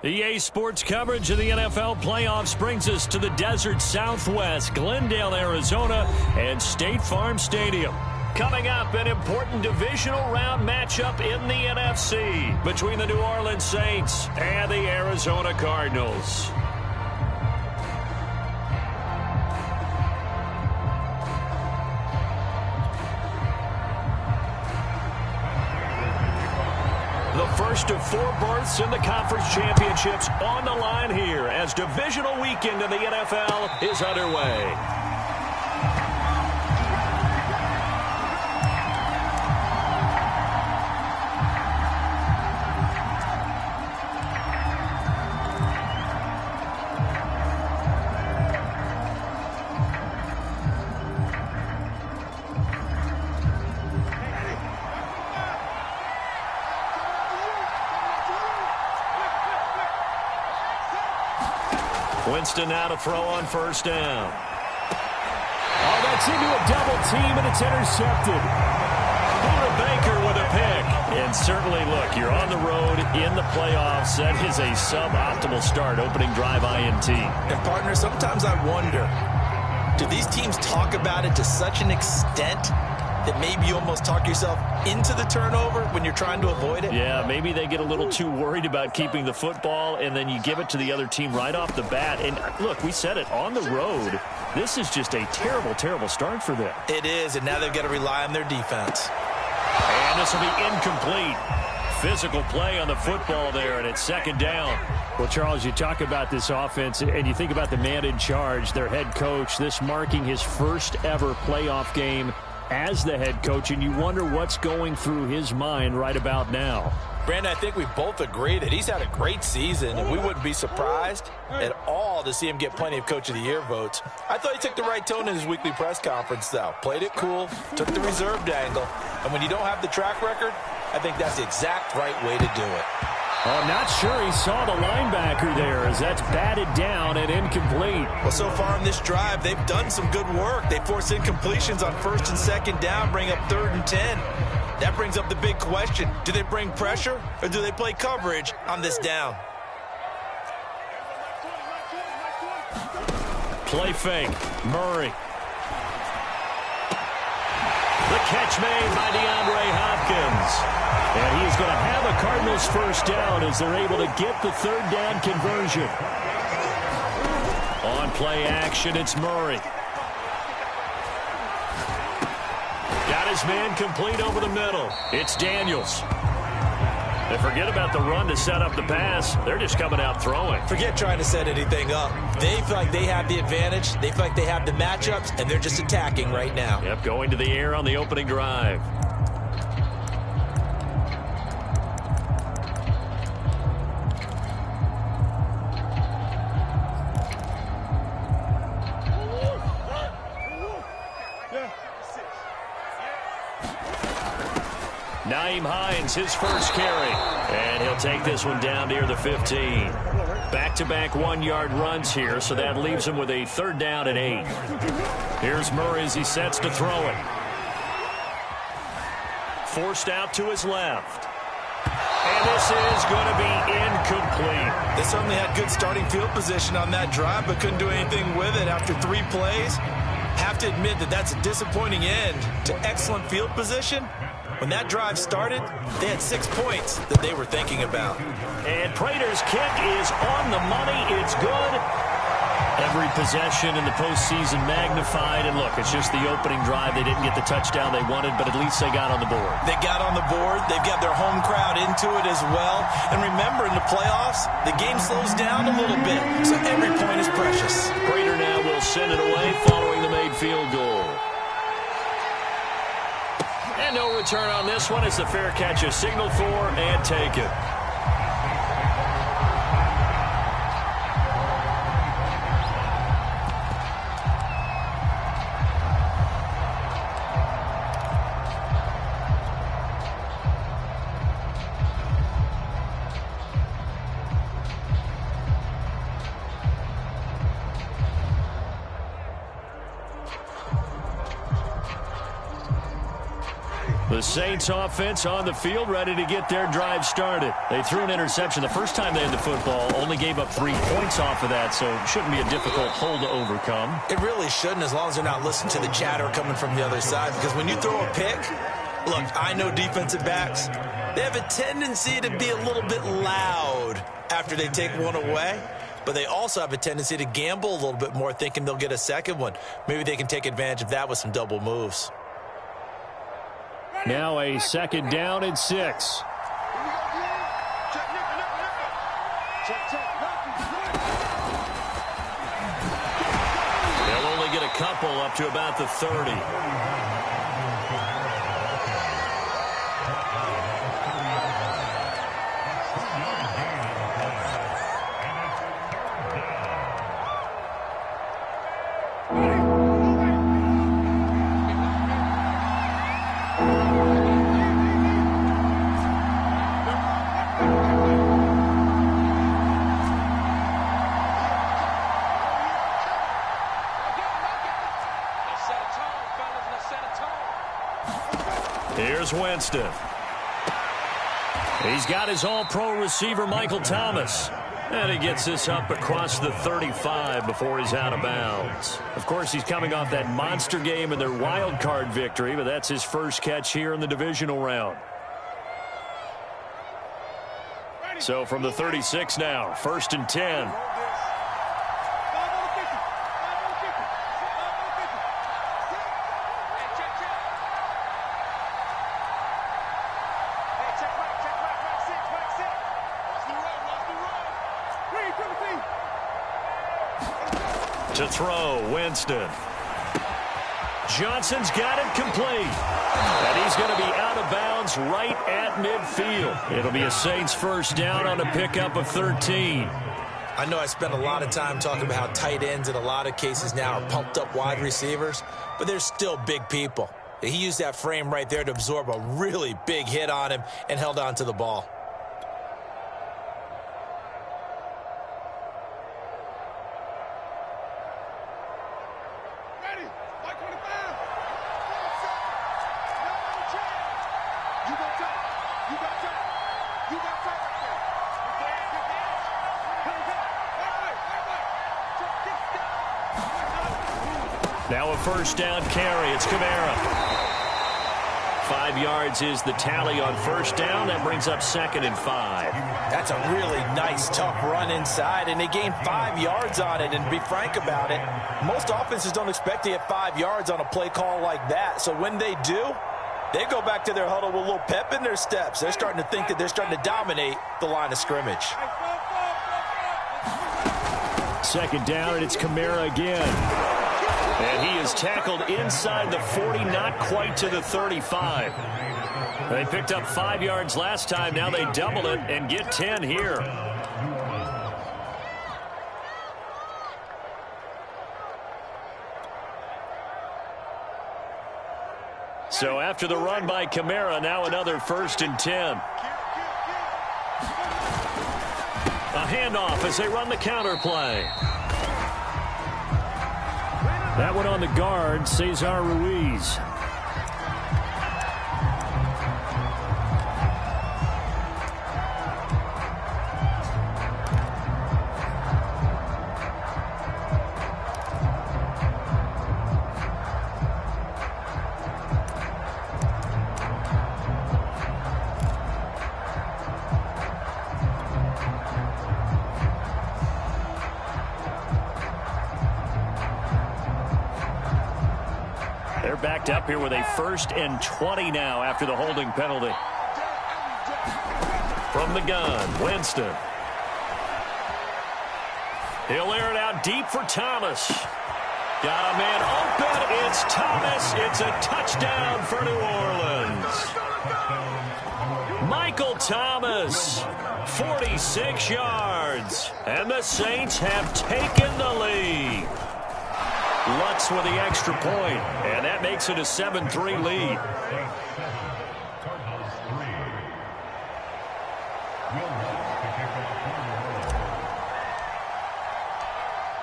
EA Sports coverage of the NFL playoffs brings us to the desert Southwest, Glendale, Arizona, and State Farm Stadium. Coming up, an important divisional round matchup in the NFC between the New Orleans Saints and the Arizona Cardinals. The first of 4 berths in the conference championships on the line here as divisional weekend in the NFL is underway. Winston now to throw on first down. Oh, that's into a double team, and it's intercepted. Buda Baker with a pick. And certainly, look, you're on the road in the playoffs. That is a suboptimal start, opening drive INT. And, partner, sometimes I wonder, do these teams talk about it to such an extent that maybe you almost talk yourself into the turnover when you're trying to avoid it? Yeah, maybe they get a little too worried about keeping the football, and then you give it to the other team right off the bat. And, look, we said it, on the road, this is just a terrible, terrible start for them. It is, and now they've got to rely on their defense. And this will be incomplete. Physical play on the football there, and it's second down. Well, Charles, you talk about this offense, and you think about the man in charge, their head coach, this marking his first ever playoff game as the head coach, and you wonder what's going through his mind right about now. Brandon, I think we both agree that he's had a great season, and we wouldn't be surprised at all to see him get plenty of Coach of the Year votes. I thought he took the right tone in his weekly press conference, though. Played it cool, took the reserved angle, and when you don't have the track record, I think that's the exact right way to do it. Oh, I'm not sure he saw the linebacker there as that's batted down and incomplete. Well, so far in this drive, they've done some good work. They force incompletions on first and second down, bring up 3rd and 10. That brings up the big question. Do they bring pressure or do they play coverage on this down? Play fake. Murray. The catch made by DeAndre Hopkins. And he's going to have a Cardinals first down as they're able to get the 3rd down conversion. On play action, it's Murray. Got his man complete over the middle. It's Daniels. They forget about the run to set up the pass. They're just coming out throwing. Forget trying to set anything up. They feel like they have the advantage. They feel like they have the matchups, and they're just attacking right now. Yep, going to the air on the opening drive. Nyheim Hines, his first carry. And he'll take this one down near the 15. Back-to-back 1-yard runs here, so that leaves him with a 3rd down and 8. Here's Murray as he sets to throw it. Forced out to his left. And this is going to be incomplete. They certainly had good starting field position on that drive, but couldn't do anything with it after 3 plays. Have to admit that that's a disappointing end to excellent field position. When that drive started, they had 6 points that they were thinking about. And Prater's kick is on the money. It's good. Every possession in the postseason magnified. And look, it's just the opening drive. They didn't get the touchdown they wanted, but at least they got on the board. They got on the board. They've got their home crowd into it as well. And remember, in the playoffs, the game slows down a little bit. So every point is precious. Prater now will send it away following the made field goal. And no return on this one. It's the fair catch is signaled for and taken. The The Saints offense on the field, ready to get their drive started. They threw an interception the first time they had the football, only gave up 3 points off of that, so it shouldn't be a difficult hole to overcome. It really shouldn't, as long as they're not listening to the chatter coming from the other side, because when you throw a pick, look, I know defensive backs, they have a tendency to be a little bit loud after they take one away, but they also have a tendency to gamble a little bit more, thinking they'll get a second one. Maybe they can take advantage of that with some double moves. Now a 2nd down and 6. They'll only get a couple up to about the 30. Here's Winston. He's got his all-pro receiver, Michael Thomas. And he gets this up across the 35 before he's out of bounds. Of course, he's coming off that monster game in their wild card victory, but that's his first catch here in the divisional round. So from the 36 now, 1st and 10. To throw, Winston. Johnson's got it complete. And he's going to be out of bounds right at midfield. It'll be a Saints first down on a pickup of 13. I know I spent a lot of time talking about how tight ends in a lot of cases now are pumped up wide receivers, but they're still big people. He used that frame right there to absorb a really big hit on him and held on to the ball. Now a first down carry. It's Kamara. 5 yards is the tally on first down. That brings up 2nd and 5. That's a really nice, tough run inside, and they gained 5 yards on it. And to be frank about it, most offenses don't expect to get 5 yards on a play call like that. So when they do, they go back to their huddle with a little pep in their steps. They're starting to think that they're starting to dominate the line of scrimmage. 2nd down, and it's Kamara again. And he is tackled inside the 40, not quite to the 35. They picked up 5 yards last time. Now they double it and get 10 here. So after the run by Kamara, now another 1st and 10. A handoff as they run the counter play. That one on the guard, Cesar Ruiz. They're backed up here with a 1st and 20 now after the holding penalty. From the gun, Winston. He'll air it out deep for Thomas. Got a man open. It's Thomas. It's a touchdown for New Orleans. Michael Thomas, 46 yards. And the Saints have taken the lead. Lutz with the extra point, and that makes it a 7-3 lead.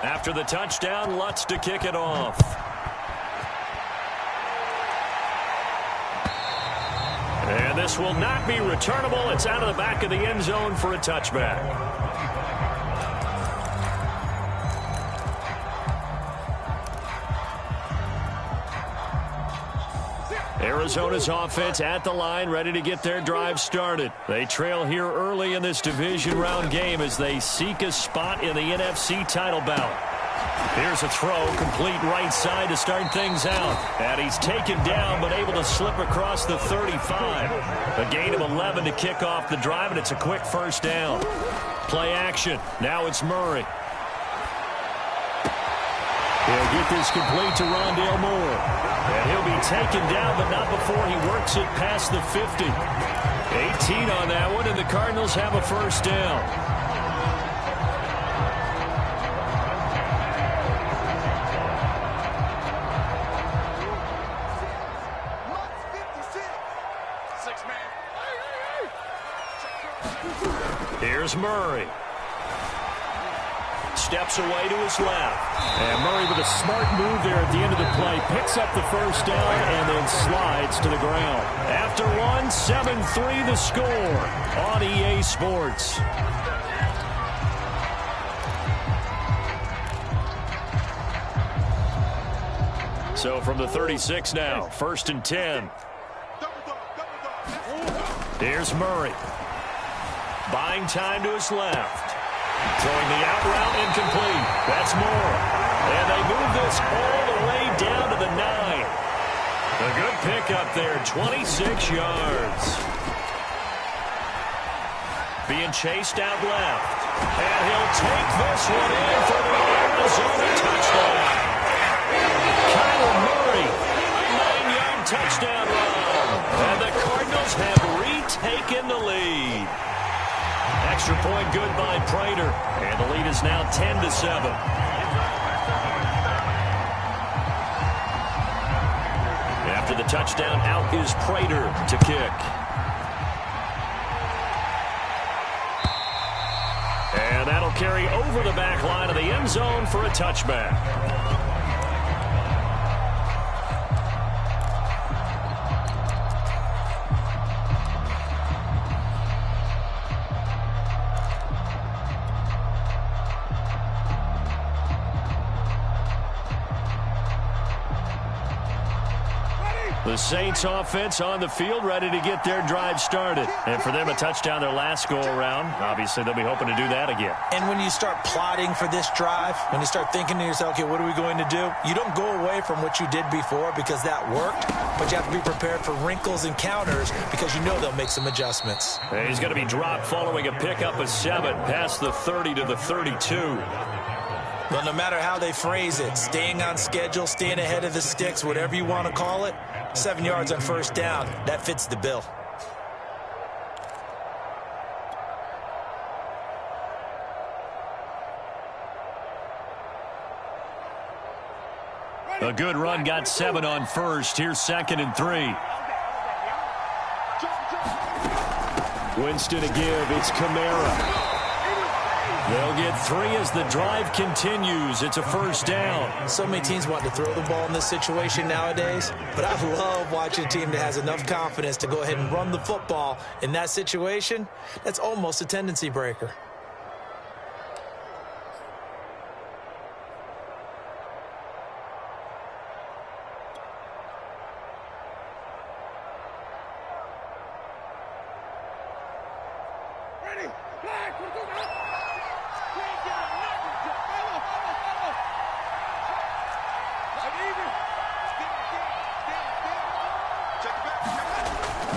After the touchdown, Lutz to kick it off. And this will not be returnable. It's out of the back of the end zone for a touchback. Arizona's offense at the line, ready to get their drive started. They trail here early in this division round game as they seek a spot in the NFC title bout. Here's a throw, complete right side to start things out. And he's taken down, but able to slip across the 35. A gain of 11 to kick off the drive, and it's a quick first down. Play action. Now it's Murray. He'll get this complete to Rondale Moore. And he'll be taken down, but not before he works it past the 50. 18 on that one, and the Cardinals have a first down. Here's Murray. Steps away to his left. And Murray with a smart move there at the end of the play. Picks up the first down and then slides to the ground. After one, 7-3 the score on EA Sports. So from the 36 now, 1st and 10. Here's Murray. Buying time to his left. Throwing the out route incomplete. That's Moore. And they move this all the way down to the 9. A good pickup there, 26 yards. Being chased out left. And he'll take this one in for the Arizona touchdown. Kyler Murray, a 9-yard touchdown run. And the Cardinals have retaken the lead. Extra point good by Prater. And the lead is now 10-7. After the touchdown, out is Prater to kick. And that'll carry over the back line of the end zone for a touchback. The Saints offense on the field, ready to get their drive started. And for them, a touchdown their last go-around. Obviously, they'll be hoping to do that again. And when you start plotting for this drive, when you start thinking to yourself, okay, what are we going to do? You don't go away from what you did before because that worked, but you have to be prepared for wrinkles and counters because you know they'll make some adjustments. And he's going to be dropped following a pickup of 7 past the 30 to the 32. But no matter how they phrase it, staying on schedule, staying ahead of the sticks, whatever you want to call it, 7 yards on first down, that fits the bill. A good run got 7 on first. Here's 2nd and 3. Winston to give. It's Kamara. They'll get 3 as the drive continues. It's a first down. So many teams want to throw the ball in this situation nowadays, but I love watching a team that has enough confidence to go ahead and run the football. In that situation, that's almost a tendency breaker.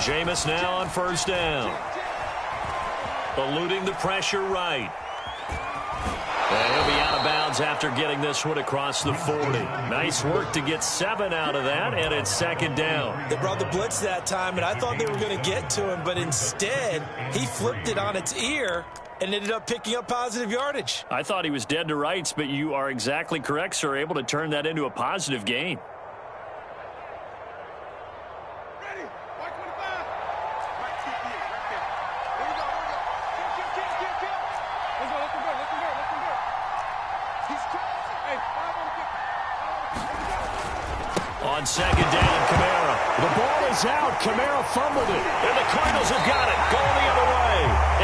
Jameis now on first down. Eluding the pressure right. And he'll be out of bounds after getting this one across the 40. Nice work to get 7 out of that, and it's 2nd down. They brought the blitz that time, and I thought they were going to get to him, but instead, he flipped it on its ear and ended up picking up positive yardage. I thought he was dead to rights, but you are exactly correct, sir. Able to turn that into a positive gain. On 2nd down, Kamara The ball is out. Kamara fumbled it. And the Cardinals have got it. Going the other way.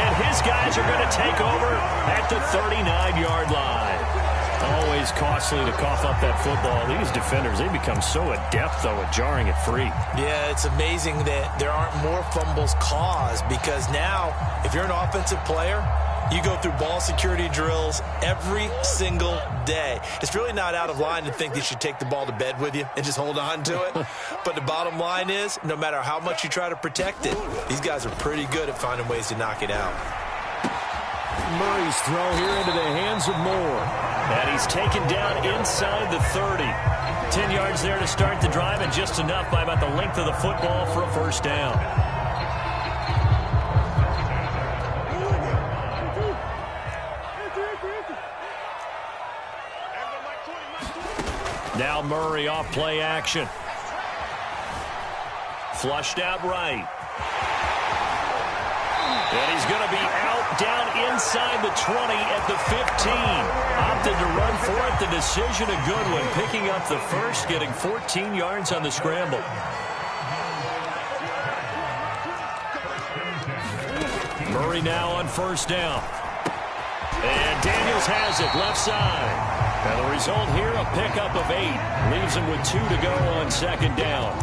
And his guys are going to take over at the 39-yard line. Always costly to cough up that football. These defenders, they become so adept, though, at jarring it free. Yeah, it's amazing that there aren't more fumbles caused, because now, if you're an offensive player, you go through ball security drills every single day. It's really not out of line to think you should take the ball to bed with you and just hold on to it. But the bottom line is, no matter how much you try to protect it, these guys are pretty good at finding ways to knock it out. Murray's throw here into the hands of Moore. And he's taken down inside the 30. 10 yards there to start the drive, and just enough by about the length of the football for a first down. Now Murray off play action. Flushed out right. And he's going to be out down inside the 20 at the 15. Opted to run for it. The decision a good one. Picking up the first, getting 14 yards on the scramble. Murray now on first down. And Daniels has it left side. And the result here, a pickup of 8. Leaves him with 2 to go on second down.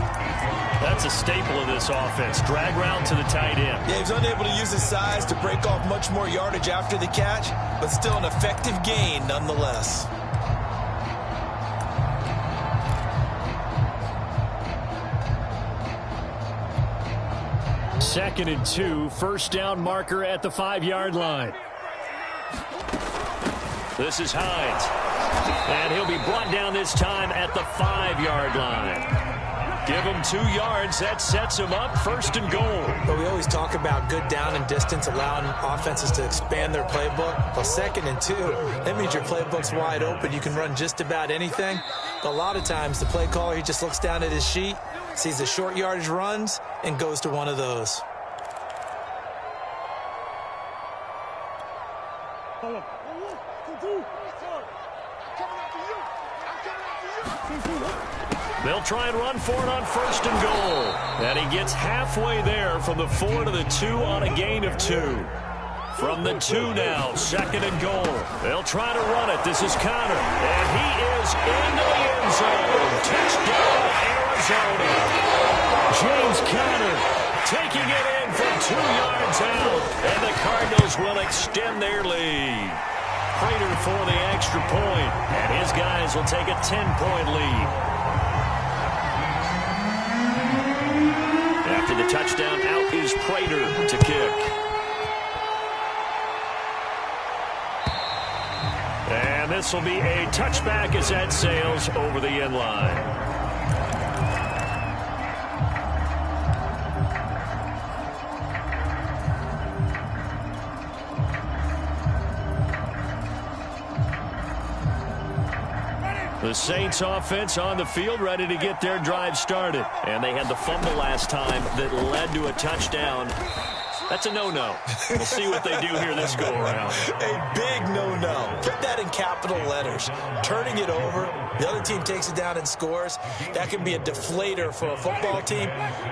That's a staple of this offense. Drag route to the tight end. Yeah, he's unable to use his size to break off much more yardage after the catch, but still an effective gain nonetheless. Second and 2, first down marker at the 5-yard line. This is Hines. And he'll be brought down this time at the 5-yard line. Give him 2 yards. That sets him up first and goal. But we always talk about good down and distance, allowing offenses to expand their playbook. Well, second and 2, that means your playbook's wide open. You can run just about anything. But a lot of times, the play caller, he just looks down at his sheet, sees the short yardage runs, and goes to one of those. They'll try and run for it on first and goal. And he gets halfway there from the 4 to the 2 on a gain of 2. From the 2 now, second and goal. They'll try to run it. This is Conner. And he is into the end zone. Touchdown, Arizona. James Conner taking it in from 2 yards out. And the Cardinals will extend their lead. Prater for the extra point. And his guys will take a 10-point lead. After the touchdown, out is Prater to kick. And this will be a touchback as that sails over the end line. The Saints offense on the field, ready to get their drive started. And they had the fumble last time that led to a touchdown. That's a no-no. We'll see what they do here this go-around. A big no-no. Put that in capital letters. Turning it over, the other team takes it down and scores. That can be a deflator for a football team.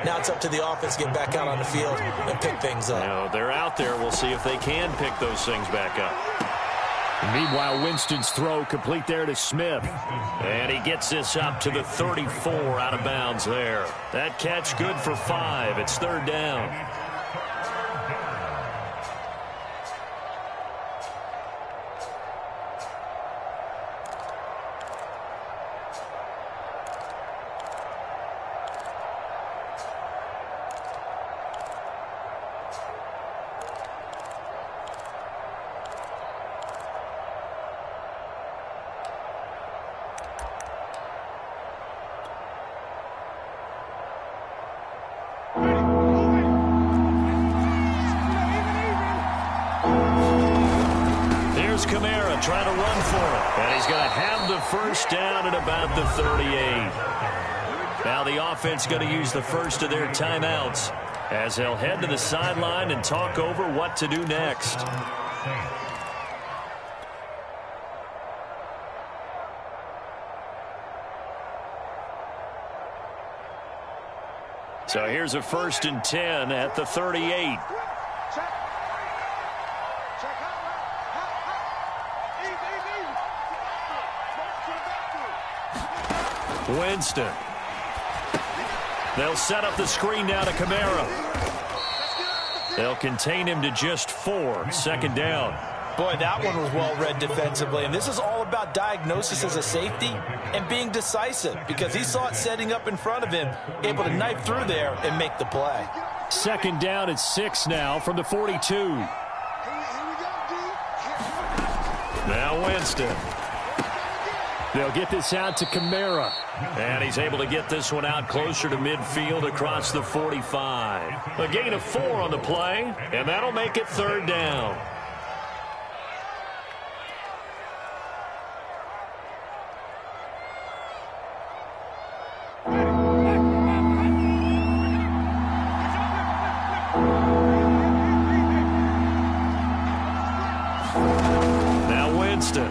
Now it's up to the offense to get back out on the field and pick things up. No, they're out there. We'll see if they can pick those things back up. Meanwhile, Winston's throw complete there to Smith. And he gets this up to the 34 out of bounds there. That catch good for 5. It's third down. Kamara trying to run for it. And he's going to have the first down at about the 38. Now the offense going to use the first of their timeouts as they'll head to the sideline and talk over what to do next. So here's a 1st and 10 at the 38. Winston. They'll set up the screen now to Kamara. They'll contain him to just 4. 2nd down. Boy, that one was well read defensively. And this is all about diagnosis as a safety and being decisive, because he saw it setting up in front of him, able to knife through there and make the play. 2nd down at 6 now from the 42. Now Winston. They'll get this out to Kamara. And he's able to get this one out closer to midfield across the 45. A gain of 4 on the play, and that'll make it 3rd down. Now Winston.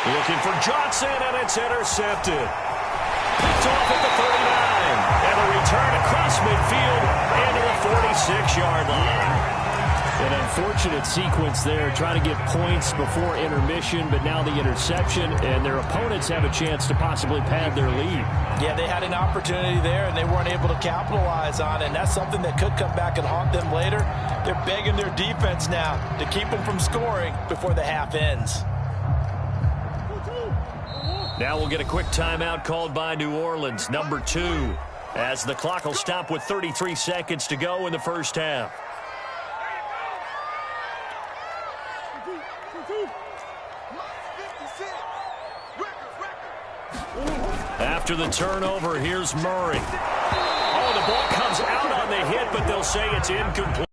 Looking for Johnson, and it's intercepted. Picked off at the 39. And a return across midfield into the 46-yard line. An unfortunate sequence there, trying to get points before intermission, but now the interception, and their opponents have a chance to possibly pad their lead. Yeah, they had an opportunity there, and they weren't able to capitalize on it, and that's something that could come back and haunt them later. They're begging their defense now to keep them from scoring before the half ends. Now we'll get a quick timeout called by New Orleans, number 2, as the clock will stop with 33 seconds to go in the first half. After the turnover, here's Murray. Oh, the ball comes out on the hit, but they'll say it's incomplete.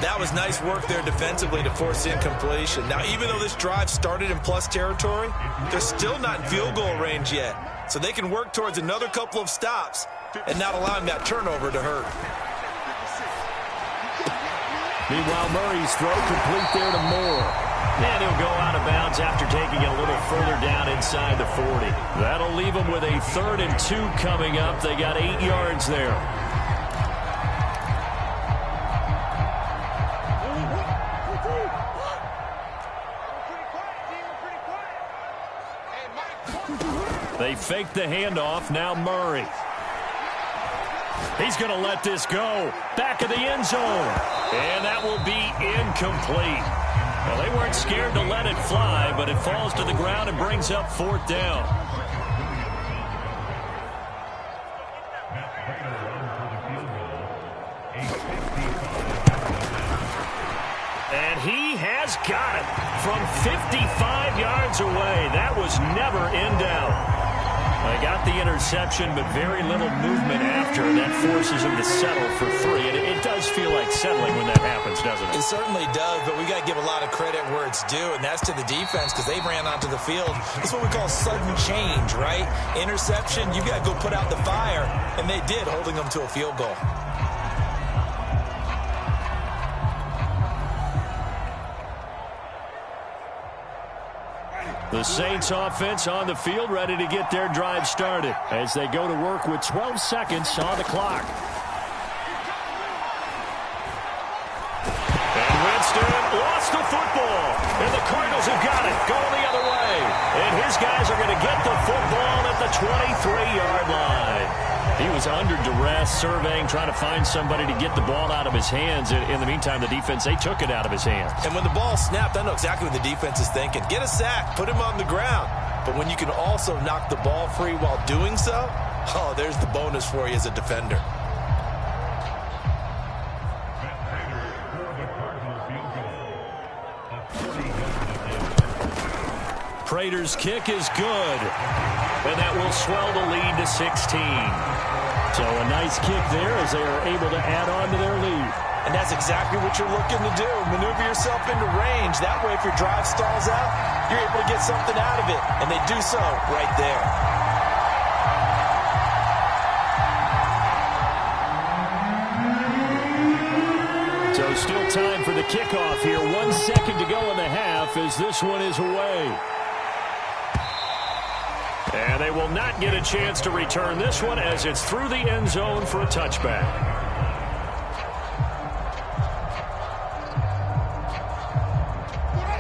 That was nice work there defensively to force incompletion. Now, even though this drive started in plus territory, they're still not in field goal range yet. So they can work towards another couple of stops and not allowing that turnover to hurt. Meanwhile, Murray's throw complete there to Moore. And he'll go out of bounds after taking it a little further down inside the 40. That'll leave them with a 3rd and 2 coming up. They got 8 yards there. They fake the handoff. Now Murray. He's going to let this go. Back of the end zone. And that will be incomplete. Well, they weren't scared to let it fly, but it falls to the ground and brings up 4th down. And he has got it from 55 yards away. That was never in doubt. They got the interception, but very little movement after. That forces him to settle for 3. And it does feel like settling when that happens, doesn't it? It certainly does, but we got to give a lot of credit where it's due, and that's to the defense, because they ran onto the field. It's what we call sudden change, right? Interception, you got to go put out the fire, and they did, holding them to a field goal. The Saints offense on the field, ready to get their drive started as they go to work with 12 seconds on the clock. And Winston lost the football. And the Cardinals have got it, going the other way. And his guys are going to get the football at the 23-yard line. He was under duress, surveying, trying to find somebody to get the ball out of his hands. In the meantime, the defense, they took it out of his hands. And when the ball snapped, I know exactly what the defense is thinking. Get a sack, put him on the ground. But when you can also knock the ball free while doing so, oh, there's the bonus for you as a defender. Prater's kick is good. And that will swell the lead to 16. So a nice kick there as they are able to add on to their lead. And that's exactly what you're looking to do. Maneuver yourself into range. That way, if your drive stalls out, you're able to get something out of it. And they do so right there. So still time for the kickoff here. 1 second to go in the half as this one is away. And they will not get a chance to return this one as it's through the end zone for a touchback.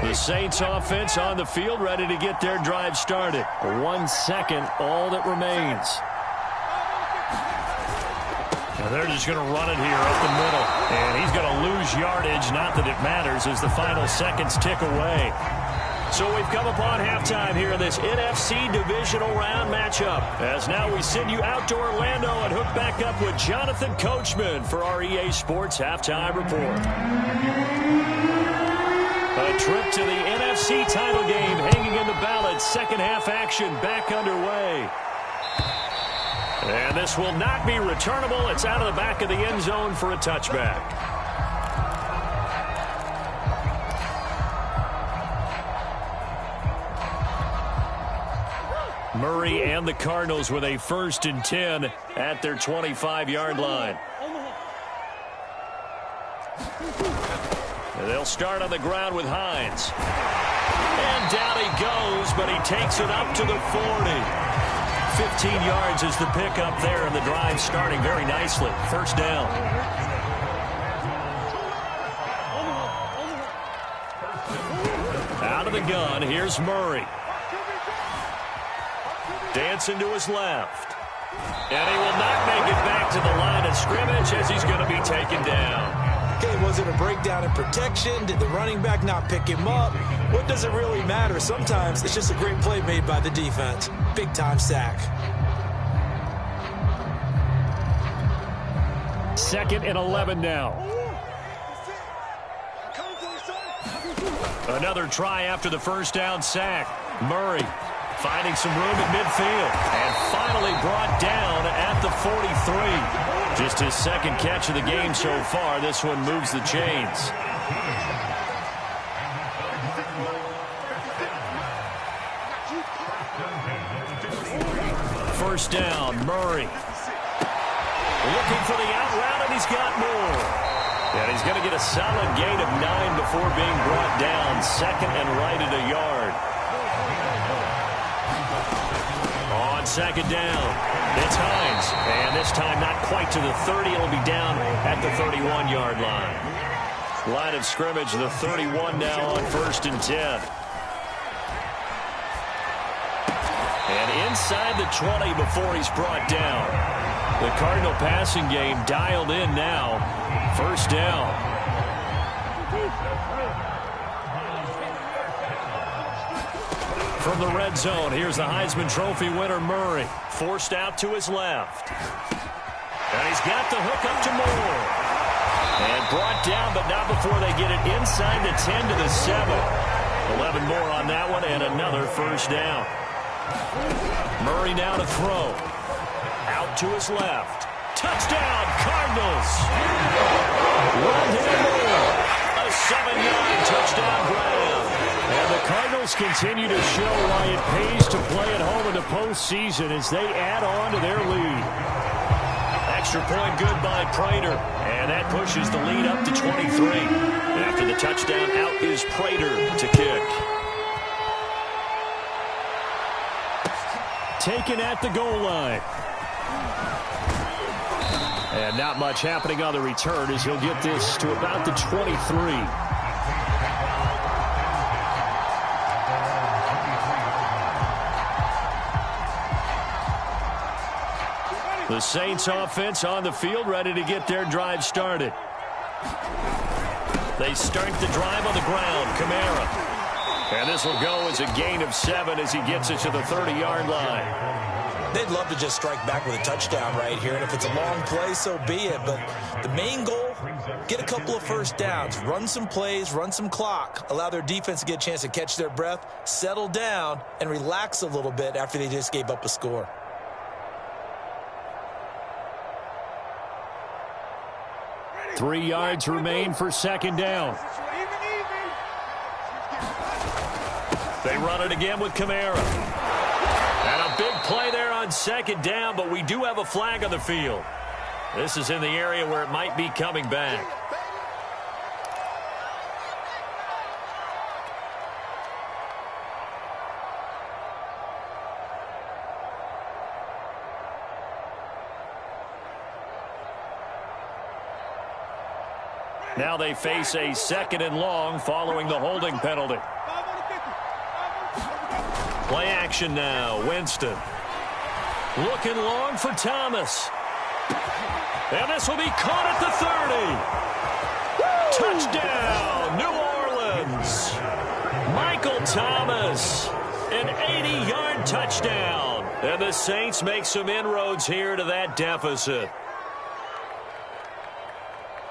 The Saints offense on the field, ready to get their drive started. 1 second, all that remains. And they're just going to run it here up the middle. And he's going to lose yardage, not that it matters, as the final seconds tick away. So we've come upon halftime here in this NFC divisional round matchup. As now we send you out to Orlando and hook back up with Jonathan Coachman for our EA Sports Halftime Report. A trip to the NFC title game hanging in the balance. Second half action back underway. And this will not be returnable. It's out of the back of the end zone for a touchback. Murray and the Cardinals with a 1st and 10 at their 25-yard line. And they'll start on the ground with Hines. And down he goes, but he takes it up to the 40. 15 yards is the pickup there, and the drive starting very nicely. First down. Out of the gun, here's Murray. Dancing to his left. And he will not make it back to the line of scrimmage as he's going to be taken down. Okay, was it a breakdown in protection? Did the running back not pick him up? What does it really matter? Sometimes it's just a great play made by the defense. Big-time sack. 2nd and 11 now. Another try after the first down sack. Murray finding some room at midfield and finally brought down at the 43. Just his 2nd catch of the game so far. This one moves the chains. First down, Murray. Looking for the out route, and he's got more. And he's going to get a solid gain of 9 before being brought down. 2nd and right at a yard. On 2nd down, it's Hines. And this time not quite to the 30. It'll be down at the 31-yard line. Line of scrimmage, the 31 now on 1st and 10. And inside the 20 before he's brought down. The Cardinal passing game dialed in now. First down. From the red zone, here's the Heisman Trophy winner, Murray. Forced out to his left. And he's got the hook up to Moore. And brought down, but not before they get it inside the 10 to the 7. 11 more on that one, and another first down. Murray now to throw. Out to his left. Touchdown, Cardinals. Rondale Moore. A 7-yard touchdown grab. And the Cardinals continue to show why it pays to play at home in the postseason as they add on to their lead. Extra point good by Prater. And that pushes the lead up to 23. After the touchdown, out is Prater to kick. Taken at the goal line. And not much happening on the return as he'll get this to about the 23. The Saints offense on the field ready to get their drive started. They start the drive on the ground. Kamara. And this will go as a gain of 7 as he gets it to the 30-yard line. They'd love to just strike back with a touchdown right here, and if it's a long play, so be it. But the main goal, get a couple of first downs, run some plays, run some clock, allow their defense to get a chance to catch their breath, settle down, and relax a little bit after they just gave up a score. Three yards remain for second down. They run it again with Kamara. And a big play there on second down, but we do have a flag on the field. This is in the area where it might be coming back. Now they face a 2nd and long following the holding penalty. Play action now. Winston. Looking long for Thomas. And this will be caught at the 30. Touchdown, New Orleans. Michael Thomas, an 80-yard touchdown. And the Saints make some inroads here to that deficit.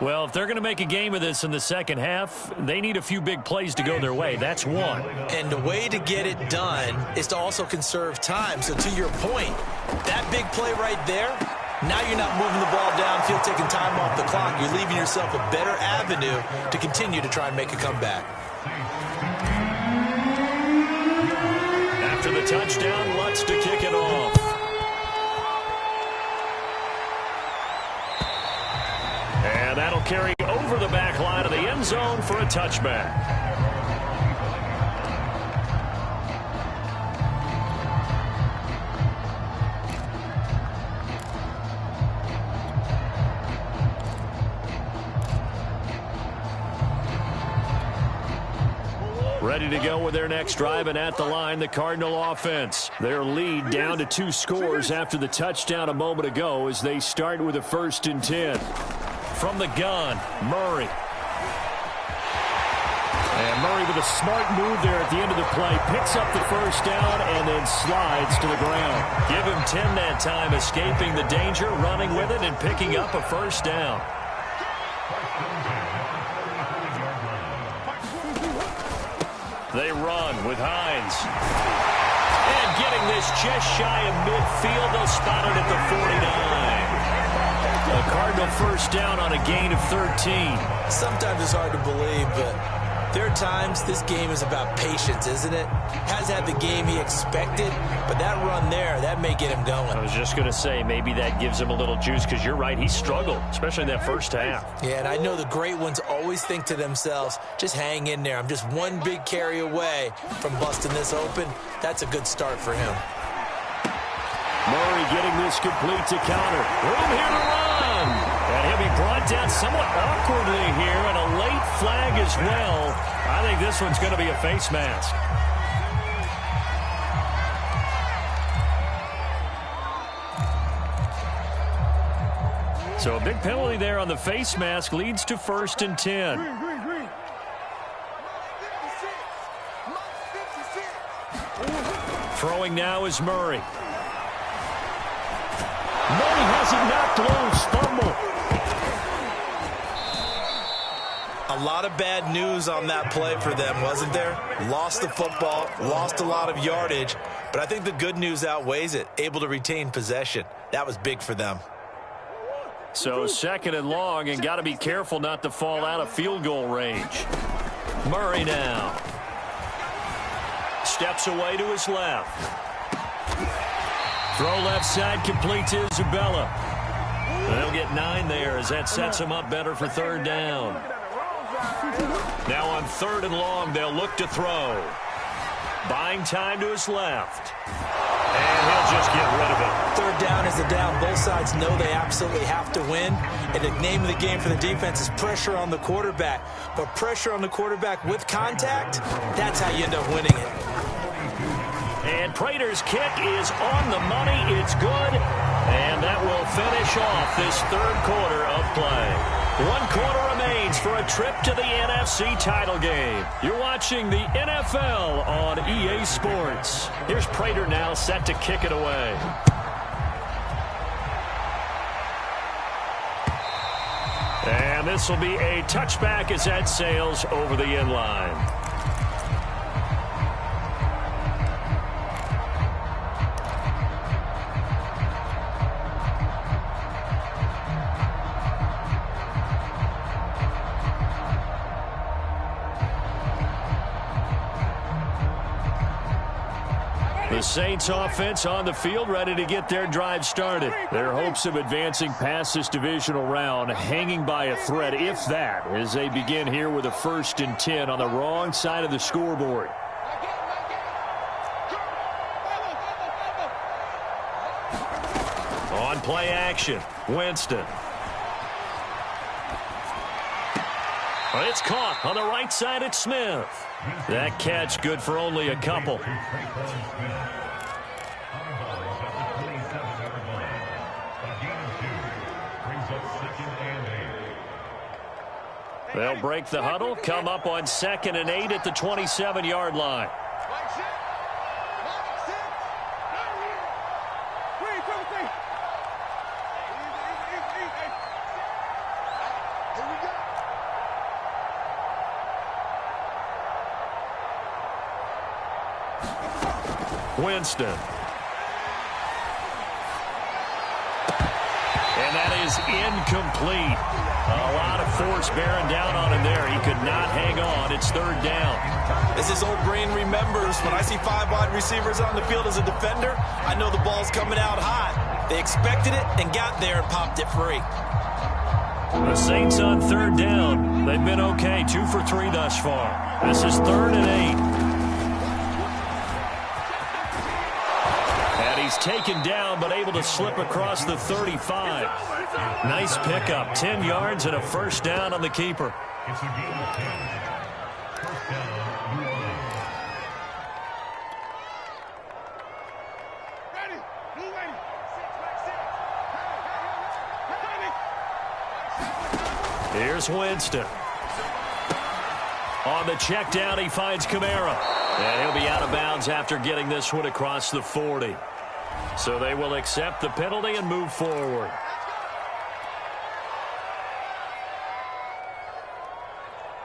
Well, if they're going to make a game of this in the second half, they need a few big plays to go their way. That's one. And the way to get it done is to also conserve time. So to your point, that big play right there, now you're not moving the ball downfield, taking time off the clock. You're leaving yourself a better avenue to continue to try and make a comeback. After the touchdown, Lutz to kick it off. And that'll carry over the back line of the end zone for a touchback. Ready to go with their next drive, and at the line, the Cardinal offense. Their lead down to 2 scores after the touchdown a moment ago as they start with a 1st and 10. From the gun, Murray. And Murray with a smart move there at the end of the play. Picks up the 1st down and then slides to the ground. Give him 10 that time, escaping the danger, running with it, and picking up a 1st down. They run with Hines. And getting this just shy of midfield, they'll spot it at the 49. A Cardinal 1st down on a gain of 13. Sometimes it's hard to believe, but there are times this game is about patience, isn't it? Has had the game he expected, but that run there, that may get him going. I was just going to say, maybe that gives him a little juice, because you're right, he struggled, especially in that 1st half. Yeah, and I know the great ones always think to themselves, just hang in there. I'm just one big carry away from busting this open. That's a good start for him. Murray getting this complete to counter. Room here to run. And he'll be brought down somewhat awkwardly here, and a late flag as well. I think this one's going to be a face mask. So a big penalty there on the face mask leads to 1st and 10. Throwing now is Murray. Murray has it knocked loose. Fumble. A lot of bad news on that play for them, wasn't there? Lost the football, lost a lot of yardage, but I think the good news outweighs it. Able to retain possession. That was big for them. So 2nd and long, and got to be careful not to fall out of field goal range. Murray now. Steps away to his left. Throw left side, complete to Isabella. They'll get 9 there as that sets him up better for 3rd down. Now on 3rd and long, they'll look to throw. Buying time to his left. And he'll just get rid of it. 3rd down is the down. Both sides know they absolutely have to win. And the name of the game for the defense is pressure on the quarterback. But pressure on the quarterback with contact, that's how you end up winning it. And Prater's kick is on the money. It's good. And that will finish off this 3rd quarter of play. 1 quarter remains for a trip to the NFC title game. You're watching the NFL on EA Sports. Here's Prater now set to kick it away. And this will be a touchback as that sails over the end line. The Saints offense on the field, ready to get their drive started. Their hopes of advancing past this divisional round hanging by a thread, if that, as they begin here with a 1st and 10 on the wrong side of the scoreboard. On play action, Winston. It's caught on the right side at Smith. That catch good for only a couple. They'll break the huddle, come up on 2nd and 8 at the 27-yard line. Winston. And that is incomplete. A lot of force bearing down on him there. He could not hang on. It's 3rd down. As his old brain remembers, when I see 5 wide receivers on the field as a defender, I know the ball's coming out hot. They expected it and got there and popped it free. The Saints on 3rd down. They've been okay. 2 for 3 thus far. This is 3rd and 8. He's taken down, but able to slip across the 35. Nice pickup. 10 yards and a 1st down on the keeper. It's a gain of 10. 1st down, New Orleans. Ready. Blue ready. Here's Winston. On the check down, he finds Kamara. And he'll be out of bounds after getting this one across the 40. So they will accept the penalty and move forward.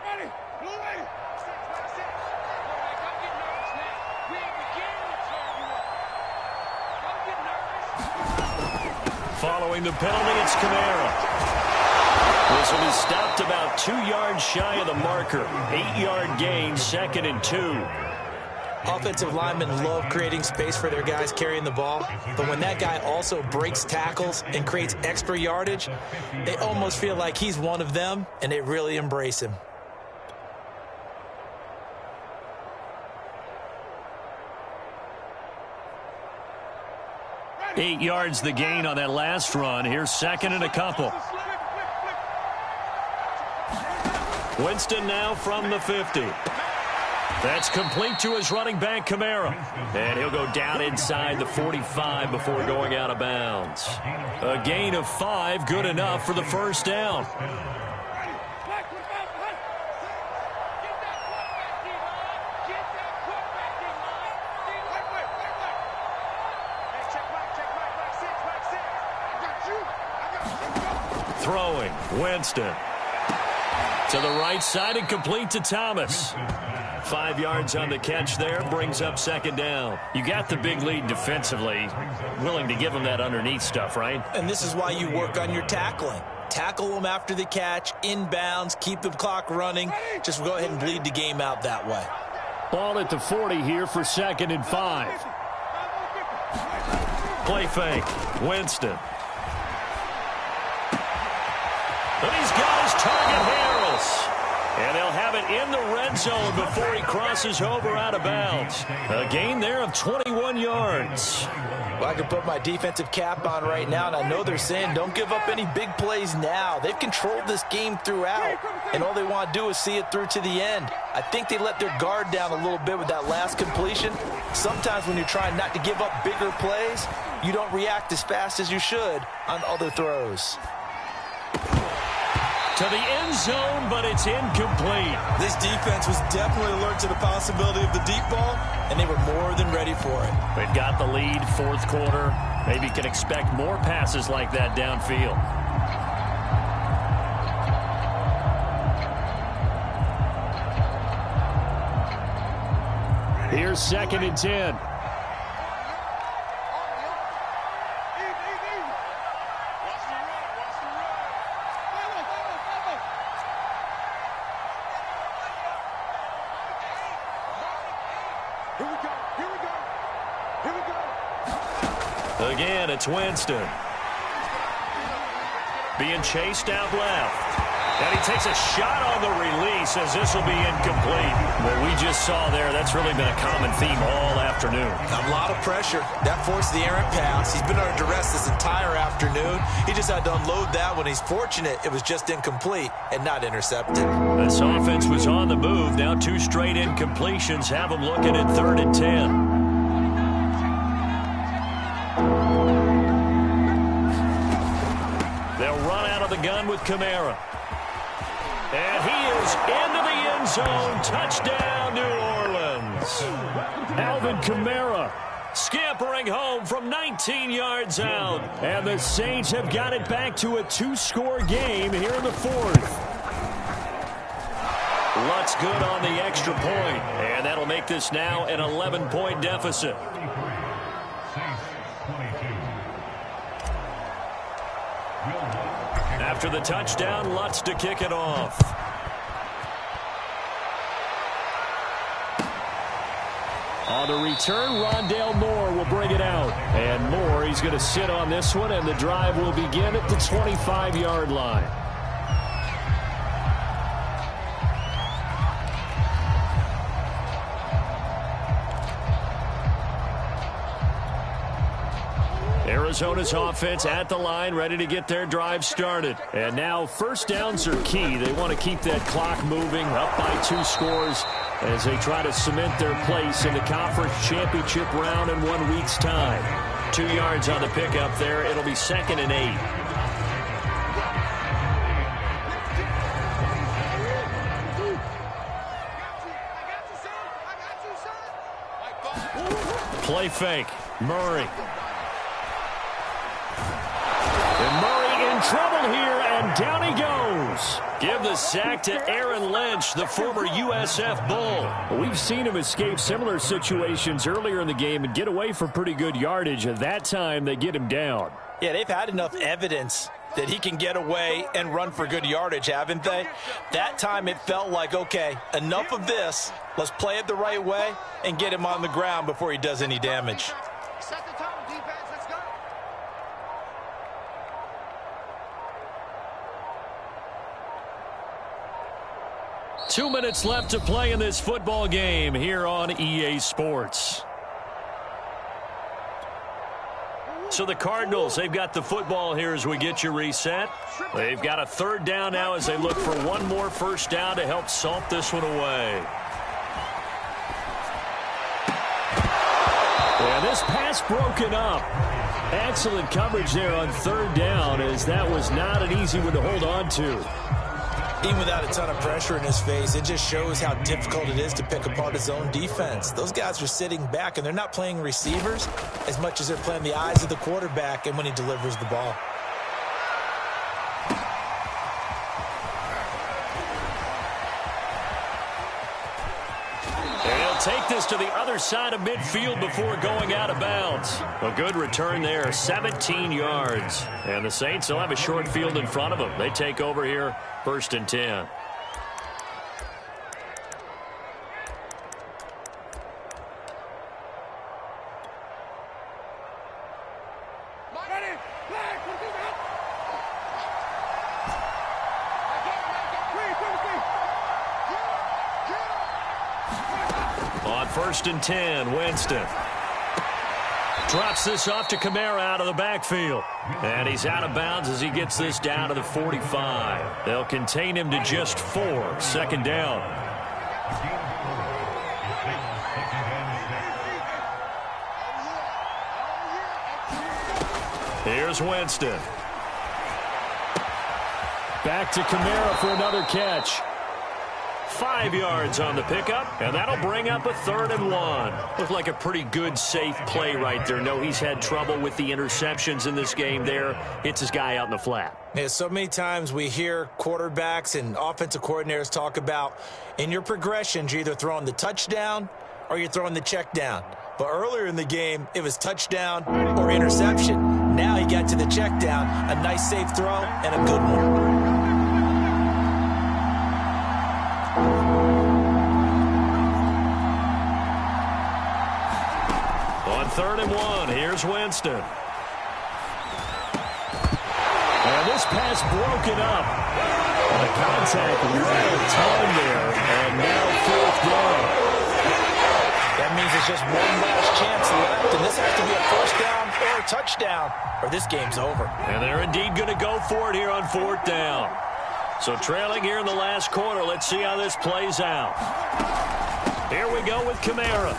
Ready. Blue ready. Following the penalty, it's Kamara. This one is stopped about 2 yards shy of the marker. 8-yard gain, 2nd and 2. Offensive linemen love creating space for their guys carrying the ball, but when that guy also breaks tackles and creates extra yardage, they almost feel like he's one of them, and they really embrace him. Eight yards the gain on that last run. Here's 2nd and a couple. Winston now from the 50. That's complete to his running back, Kamara. And he'll go down inside the 45 before going out of bounds. A gain of 5, good enough for the 1st down. Throwing, Winston. To the right side and complete to Thomas. 5 yards on the catch there, brings up 2nd down. You got the big lead defensively, willing to give them that underneath stuff, right? And this is why you work on your tackling. Tackle them after the catch, inbounds, keep the clock running. Just go ahead and bleed the game out that way. Ball at the 40 here for 2nd and 5. Play fake, Winston. And he's got his target, Harris. And they'll have it in the red zone before he crosses over out of bounds. A gain there of 21 yards. Well, I can put my defensive cap on right now, and I know they're saying don't give up any big plays now. They've controlled this game throughout, and all they want to do is see it through to the end. I think they let their guard down a little bit with that last completion. Sometimes when you're trying not to give up bigger plays, you don't react as fast as you should on other throws. To the end zone, but it's incomplete. This defense was definitely alert to the possibility of the deep ball, and they were more than ready for it. They've got the lead, 4th quarter. Maybe can expect more passes like that downfield. Here's 2nd and 10. Again, it's Winston. Being chased out left. And he takes a shot on the release as this will be incomplete. What we just saw there, that's really been a common theme all afternoon. A lot of pressure. That forced the errant pass. He's been under duress this entire afternoon. He just had to unload that one. He's fortunate it was just incomplete and not intercepted. This offense was on the move. Now 2 straight incompletions have them looking at 3rd and 10. They'll run out of the gun with Kamara. And he is into the end zone. Touchdown, New Orleans. Alvin Kamara Scampering home from 19 yards out. And the Saints have got it back to a 2-score game here in the 4th. Lutz good on the extra point. And that'll make this now an 11-point deficit. After the touchdown, Lutz to kick it off. On the return, Rondale Moore will bring it out. And Moore, he's going to sit on this one, and the drive will begin at the 25-yard line. Arizona's offense at the line, ready to get their drive started. And now first downs are key. They want to keep that clock moving, up by 2 scores as they try to cement their place in the conference championship round in 1 week's time. 2 yards on the pickup there. It'll be 2nd and 8. Play fake. Murray. And Murray in trouble here, and down he goes. Give the sack to Aaron Lynch, the former USF Bull. We've seen him escape similar situations earlier in the game and get away for pretty good yardage. At that time, they get him down. Yeah, they've had enough evidence that he can get away and run for good yardage, haven't they? That time it felt like, okay, enough of this. Let's play it the right way and get him on the ground before he does any damage. Set the tone, defense. Let's go. 2 minutes left to play in this football game here on EA Sports. So the Cardinals, they've got the football here as we get you reset. They've got a 3rd down now as they look for one more first down to help salt this one away. And this pass broken up. Excellent coverage there on 3rd down, as that was not an easy one to hold on to. Even without a ton of pressure in his face, it just shows how difficult it is to pick apart his own defense. Those guys are sitting back, and they're not playing receivers as much as they're playing the eyes of the quarterback and when he delivers the ball. And he'll take this to the other side of midfield before going out of bounds. A good return there, 17 yards. And the Saints will have a short field in front of them. They take over here, 1st and 10. On 1st and 10, Winston drops this off to Kamara out of the backfield. And he's out of bounds as he gets this down to the 45. They'll contain him to just 4. 2nd down. Here's Winston. Back to Kamara for another catch. 5 yards on the pickup, and that'll bring up a 3rd and 1. Looked like a pretty good, safe play right there. No, he's had trouble with the interceptions in this game there. Hits his guy out in the flat. Yeah, so many times we hear quarterbacks and offensive coordinators talk about in your progressions, you're either throwing the touchdown or you're throwing the check down. But earlier in the game, it was touchdown or interception. Now he got to the check down, a nice safe throw and a good one. On 3rd and 1, here's Winston. And this pass broken up. The contact well timed there, and now 4th down. That means it's just one last chance left, and this has to be a 1st down or a touchdown, or this game's over. And they're indeed going to go for it here on 4th down. So trailing here in the last quarter. Let's see how this plays out. Here we go with Kamara.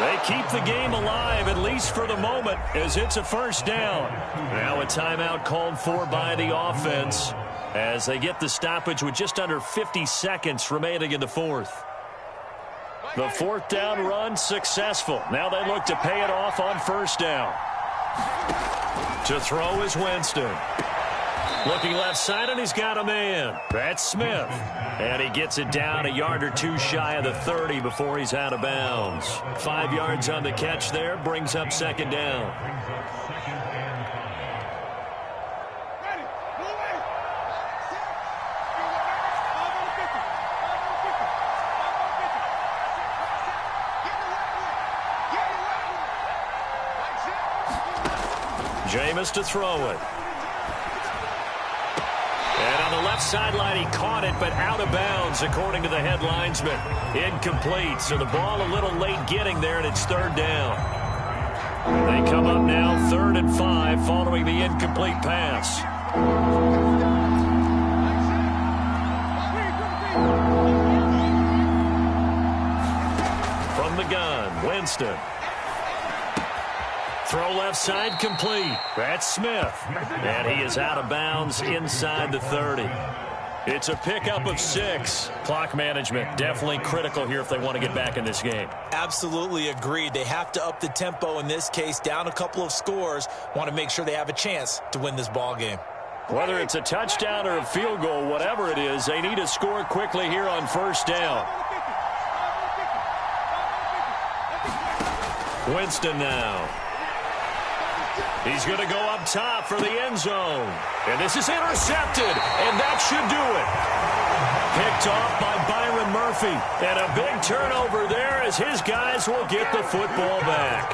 They keep the game alive, at least for the moment, as it's a 1st down. Now a timeout called for by the offense as they get the stoppage with just under 50 seconds remaining in the 4th. The 4th down run successful. Now they look to pay it off on 1st down. To throw is Winston. Looking left side, and he's got a man. That's Smith. And he gets it down a yard or two shy of the 30 before he's out of bounds. 5 yards on the catch there, brings up 2nd down. Jameis to throw it. And on the left sideline, he caught it, but out of bounds, according to the head linesman. Incomplete, so the ball a little late getting there, and it's 3rd down. They come up now 3rd and 5 following the incomplete pass. From the gun, Winston. Throw left side complete. That's Smith. And he is out of bounds inside the 30. It's a pickup of 6. Clock management definitely critical here if they want to get back in this game. Absolutely agreed. They have to up the tempo in this case. Down a couple of scores. Want to make sure they have a chance to win this ball game. Whether it's a touchdown or a field goal, whatever it is, they need to score quickly here on 1st down. Winston now. He's going to go up top for the end zone. And this is intercepted, and that should do it. Picked off by Byron Murphy. And a big turnover there as his guys will get the football back.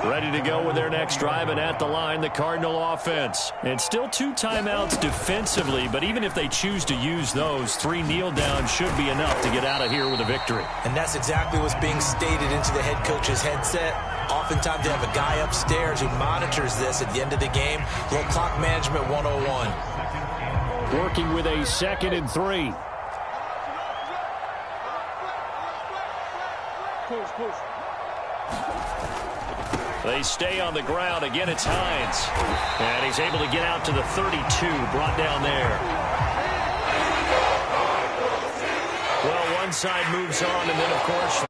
Ready to go with their next drive, and at the line, the Cardinal offense. And still 2 timeouts defensively, but even if they choose to use those, 3 kneel downs should be enough to get out of here with a victory. And that's exactly what's being stated into the head coach's headset. Oftentimes they have a guy upstairs who monitors this at the end of the game. Little clock management 101. Working with a 2nd and 3. They stay on the ground. Again, it's Hines. And he's able to get out to the 32, brought down there. Well, one side moves on, and then, of course,